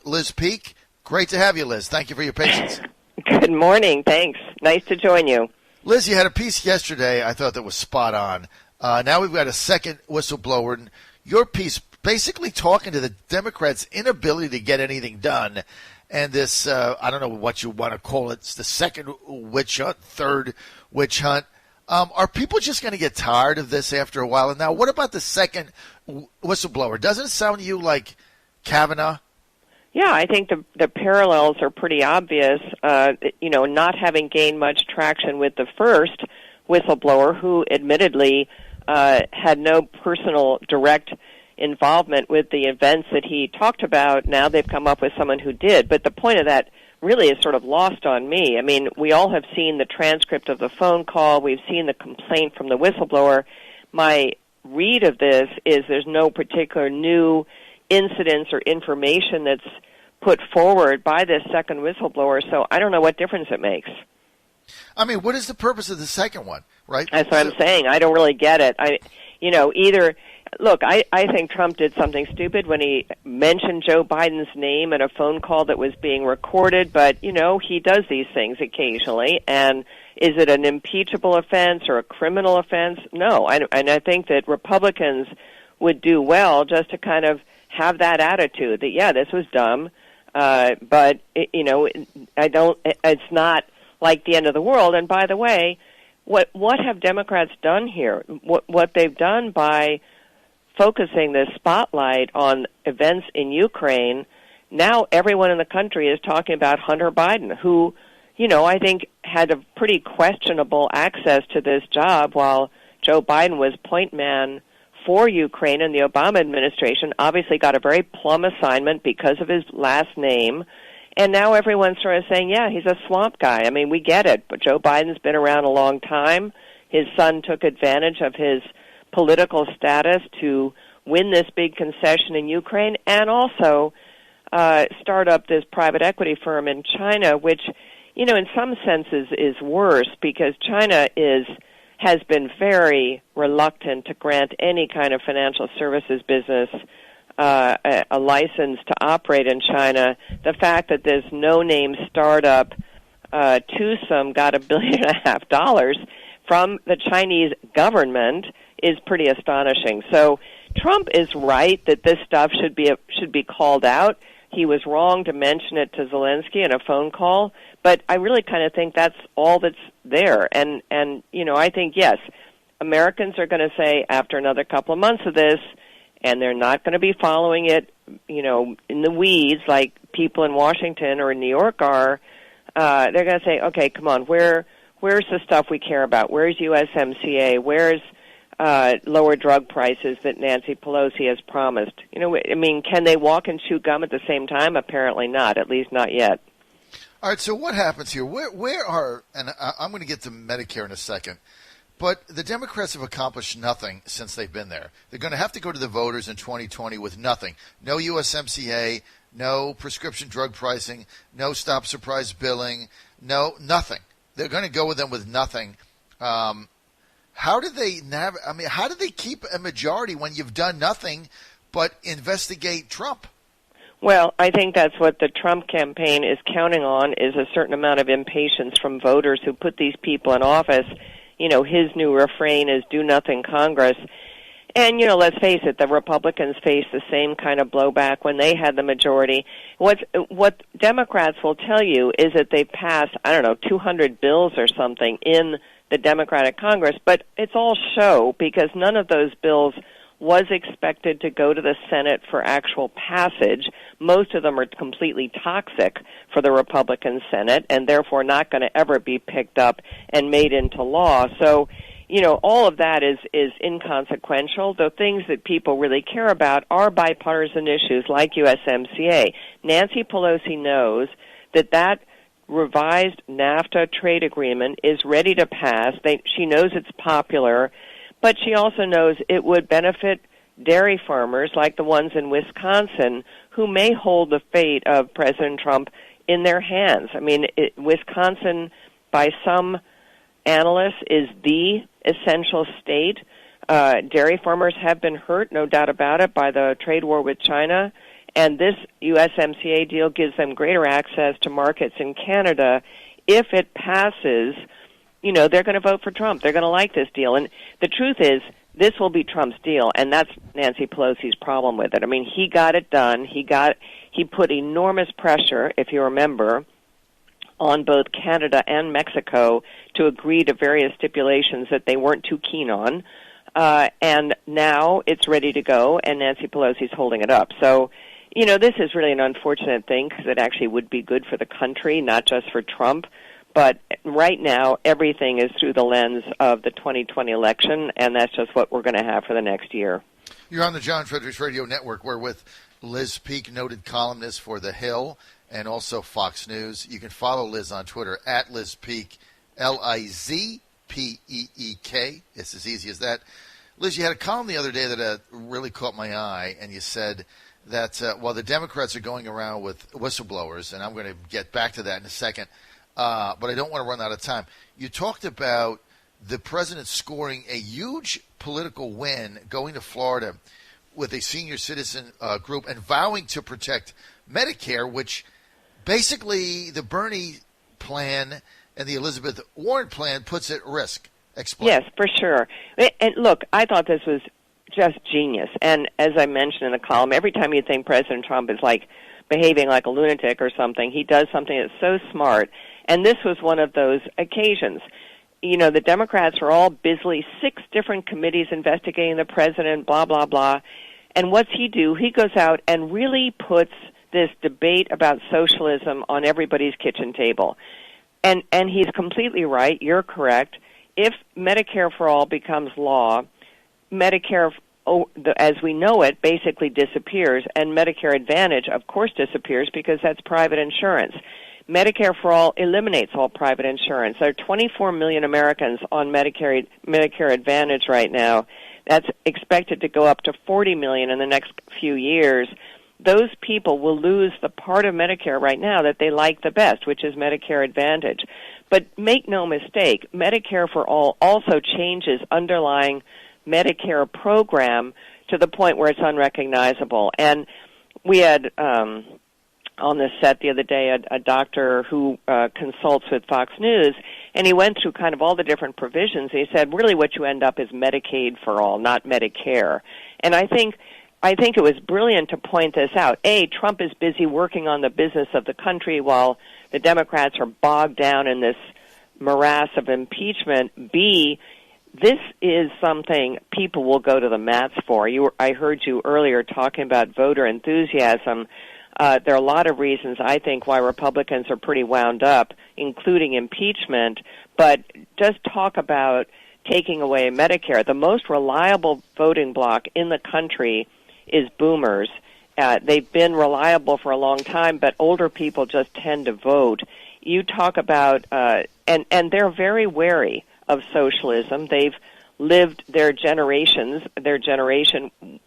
Liz Peek. Great to have you, Liz. Thank you for your patience. Good morning. Thanks. Nice to join you. Liz, you had a piece yesterday I thought that was spot on. Now we've got a second whistleblower. And your piece basically talking to the Democrats' inability to get anything done. And this, I don't know what you want to call it, it's the second witch hunt, third witch hunt. Are people just going to get tired of this after a while? And now what about the second whistleblower? Doesn't it sound to you like Kavanaugh? Yeah, I think the parallels are pretty obvious. Not having gained much traction with the first whistleblower, who admittedly had no personal direct involvement with the events that he talked about. Now they've come up with someone who did. But the point of that really is sort of lost on me. I mean, we all have seen the transcript of the phone call. We've seen the complaint from the whistleblower. My read of this is there's no particular new incidents or information that's put forward by this second whistleblower, so I don't know what difference it makes. I mean, what is the purpose of the second one, right? That's what I'm saying. I don't really get it. I think Trump did something stupid when he mentioned Joe Biden's name in a phone call that was being recorded, but, he does these things occasionally, and is it an impeachable offense or a criminal offense? No, and I think that Republicans would do well just to kind of have that attitude that, yeah, this was dumb, but it's not like the end of the world. And by the way, what have Democrats done here? What they've done by focusing the spotlight on events in Ukraine, now everyone in the country is talking about Hunter Biden, who, I think had a pretty questionable access to this job while Joe Biden was point man for Ukraine, and the Obama administration obviously got a very plum assignment because of his last name. And now everyone's sort of saying, yeah, he's a swamp guy. I mean, we get it, but Joe Biden's been around a long time. His son took advantage of his political status to win this big concession in Ukraine and also start up this private equity firm in China, which, in some senses is worse because China has been very reluctant to grant any kind of financial services business a license to operate in China. The fact that this no-name startup, Twosome, got $1.5 billion from the Chinese government is pretty astonishing. So Trump is right that this stuff should be called out. He was wrong to mention it to Zelensky in a phone call, but I really kind of think that's all that's there. And I think, yes, Americans are going to say after another couple of months of this, and they're not going to be following it, in the weeds like people in Washington or in New York are, they're going to say, okay, come on, where's the stuff we care about? Where's USMCA? Where's lower drug prices that Nancy Pelosi has promised? Can they walk and chew gum at the same time? Apparently not, at least not yet. All right, so what happens here? Where are, and I'm going to get to Medicare in a second, but the Democrats have accomplished nothing since they've been there. They're going to have to go to the voters in 2020 with nothing. No USMCA, no prescription drug pricing, no stop surprise billing, nothing. They're going to go with them with nothing. How do they how do they keep a majority when you've done nothing but investigate Trump? Well, I think that's what the Trump campaign is counting on, is a certain amount of impatience from voters who put these people in office. His new refrain is do nothing Congress. And, let's face it, the Republicans faced the same kind of blowback when they had the majority. What Democrats will tell you is that they passed, 200 bills or something in the Democratic Congress, but it's all show because none of those bills was expected to go to the Senate for actual passage. Most of them are completely toxic for the Republican Senate and therefore not going to ever be picked up and made into law. So, all of that is inconsequential. The things that people really care about are bipartisan issues like USMCA. Nancy Pelosi knows that revised NAFTA trade agreement is ready to pass. She knows it's popular, but she also knows it would benefit dairy farmers like the ones in Wisconsin who may hold the fate of President Trump in their hands. Wisconsin, by some analysts, is the essential state. Dairy farmers have been hurt, no doubt about it, by the trade war with China. And this USMCA deal gives them greater access to markets in Canada. If it passes, they're going to vote for Trump. They're going to like this deal. And the truth is, this will be Trump's deal, and that's Nancy Pelosi's problem with it. I mean, he got it done. He put enormous pressure, if you remember, on both Canada and Mexico to agree to various stipulations that they weren't too keen on. And now it's ready to go, and Nancy Pelosi's holding it up. So, this is really an unfortunate thing because it actually would be good for the country, not just for Trump. But right now, everything is through the lens of the 2020 election, and that's just what we're going to have for the next year. You're on the John Fredericks Radio Network. We're with Liz Peek, noted columnist for The Hill and also Fox News. You can follow Liz on Twitter at Liz Peek, Lizpeek. It's as easy as that. Liz, you had a column the other day that really caught my eye, and you said that while the Democrats are going around with whistleblowers, and I'm going to get back to that in a second, but I don't want to run out of time. You talked about the president scoring a huge political win going to Florida with a senior citizen group and vowing to protect Medicare, which basically the Bernie plan and the Elizabeth Warren plan puts at risk. Explain. Yes, for sure. And look, I thought this was just genius. And as I mentioned in the column, every time you think President Trump is like behaving like a lunatic or something, he does something that's so smart. And this was one of those occasions. The Democrats are all busily 6 different committees investigating the president, blah, blah, blah. And what's he do? He goes out and really puts this debate about socialism on everybody's kitchen table. And he's completely right. You're correct. If Medicare for All becomes law, Medicare, as we know it, basically disappears, and Medicare Advantage, of course, disappears because that's private insurance. Medicare for All eliminates all private insurance. There are 24 million Americans on Medicare Advantage right now. That's expected to go up to 40 million in the next few years. Those people will lose the part of Medicare right now that they like the best, which is Medicare Advantage. But make no mistake, Medicare for All also changes underlying Medicare program to the point where it's unrecognizable. And we had on the set the other day a doctor who consults with Fox News, and he went through kind of all the different provisions. He said, really what you end up is Medicaid for all, not Medicare. And I think it was brilliant to point this out. A, Trump is busy working on the business of the country while the Democrats are bogged down in this morass of impeachment. B, this is something people will go to the mats for. I heard you earlier talking about voter enthusiasm. There are a lot of reasons, I think, why Republicans are pretty wound up, including impeachment. But just talk about taking away Medicare. The most reliable voting bloc in the country is boomers. They've been reliable for a long time, but older people just tend to vote. You talk about, and they're very wary of socialism. They've lived their generation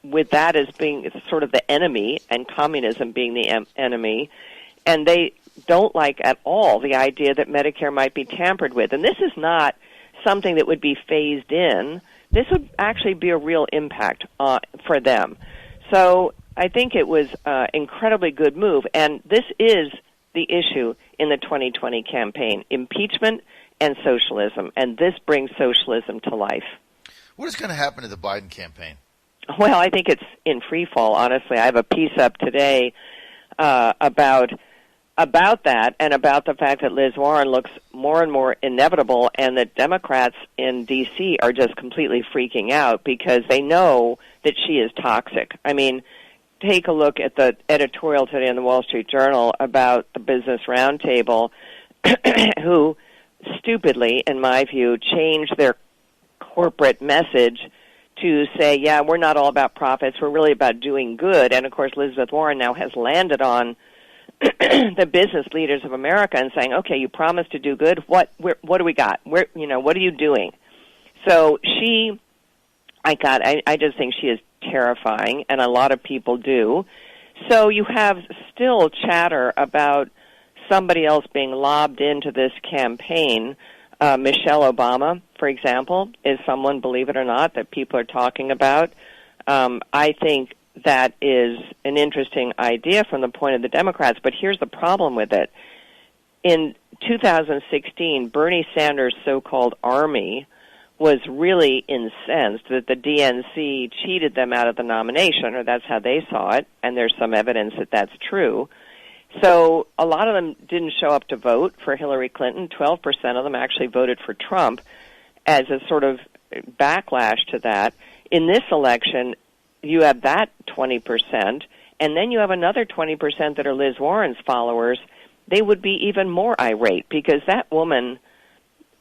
with that as being sort of the enemy and communism being the enemy. And they don't like at all the idea that Medicare might be tampered with. And this is not something that would be phased in. This would actually be a real impact for them. So I think it was an incredibly good move. And this is the issue in the 2020 campaign, impeachment and socialism. And this brings socialism to life. What is going to happen to the Biden campaign? Well, I think it's in free fall, honestly. I have a piece up today about that and about the fact that Liz Warren looks more and more inevitable and that Democrats in D.C. are just completely freaking out because they know that she is toxic. I mean, take a look at the editorial today in the Wall Street Journal about the Business Roundtable who stupidly, in my view, changed their corporate message to say, yeah, we're not all about profits, we're really about doing good. And, of course, Elizabeth Warren now has landed on the business leaders of America and saying, okay, you promised to do good. What do we got? What are you doing? So I just think she is terrifying, and a lot of people do. So you have still chatter about somebody else being lobbed into this campaign. Michelle Obama, for example, is someone, believe it or not, that people are talking about. I think that is an interesting idea from the point of the Democrats, but here's the problem with it. In 2016, Bernie Sanders' so-called army was really incensed that the DNC cheated them out of the nomination, or that's how they saw it, and there's some evidence that that's true. So a lot of them didn't show up to vote for Hillary Clinton. 12% of them actually voted for Trump as a sort of backlash to that. In this election, you have that 20%, and then you have another 20% that are Liz Warren's followers. They would be even more irate because that woman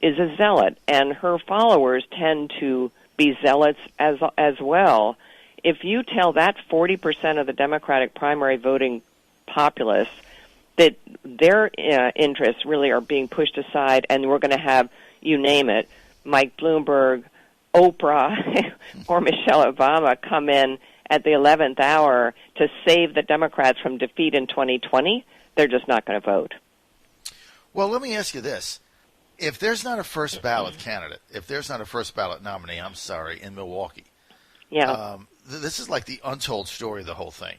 is a zealot, and her followers tend to be zealots as well. If you tell that 40% of the Democratic primary voting populace that their interests really are being pushed aside, and we're going to have, you name it, Mike Bloomberg, Oprah, or Michelle Obama come in at the 11th hour to save the Democrats from defeat in 2020, they're just not going to vote. Well, let me ask you this. If there's not a first ballot candidate, if there's not a first ballot nominee, in Milwaukee, this is like the untold story of the whole thing.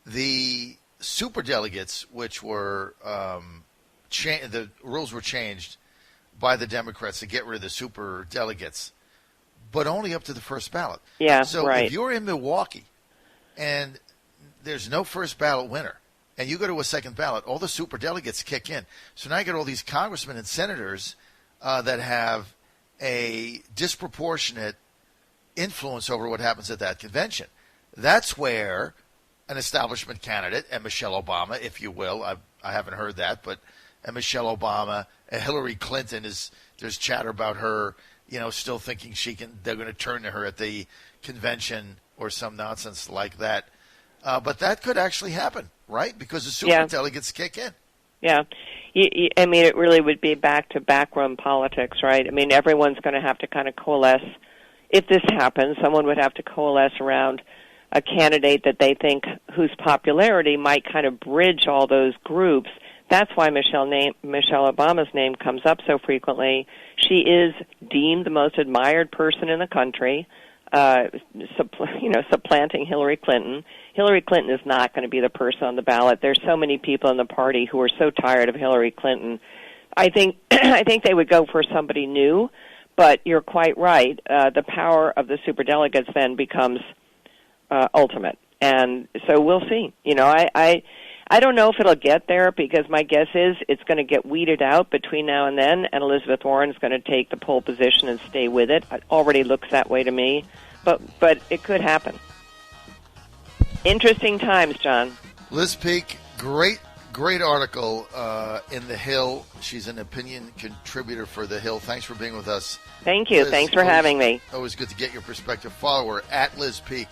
The superdelegates, which were the rules were changed by the Democrats to get rid of the superdelegates, but only up to the first ballot. Yeah, so right. If you're in Milwaukee and there's no first ballot winner, and you go to a second ballot, all the superdelegates kick in. So now you get all these congressmen and senators that have a disproportionate influence over what happens at that convention. That's where an establishment candidate, and Michelle Obama, if you will, I haven't heard that, but Michelle Obama, Hillary Clinton, there's chatter about her, still thinking they're going to turn to her at the convention or some nonsense like that. But that could actually happen, right? Because the superdelegates kick in. Yeah. I mean, it really would be back to backroom politics, right? I mean, everyone's going to have to kind of coalesce. If this happens, someone would have to coalesce around a candidate that they think whose popularity might kind of bridge all those groups. That's why Michelle Obama's name comes up so frequently. She is deemed the most admired person in the country, supplanting Hillary Clinton. Hillary Clinton is not going to be the person on the ballot. There's so many people in the party who are so tired of Hillary Clinton. I think they would go for somebody new, but you're quite right. The power of the superdelegates then becomes ultimate, and so we'll see. I don't know if it'll get there because my guess is it's going to get weeded out between now and then, and Elizabeth Warren's going to take the pole position and stay with it. It already looks that way to me, but it could happen. Interesting times, John. Liz Peek, great article in The Hill. She's an opinion contributor for The Hill. Thanks for being with us. Thank you. Liz, thanks for having me. Always good to get your perspective. Follow her at Liz Peek.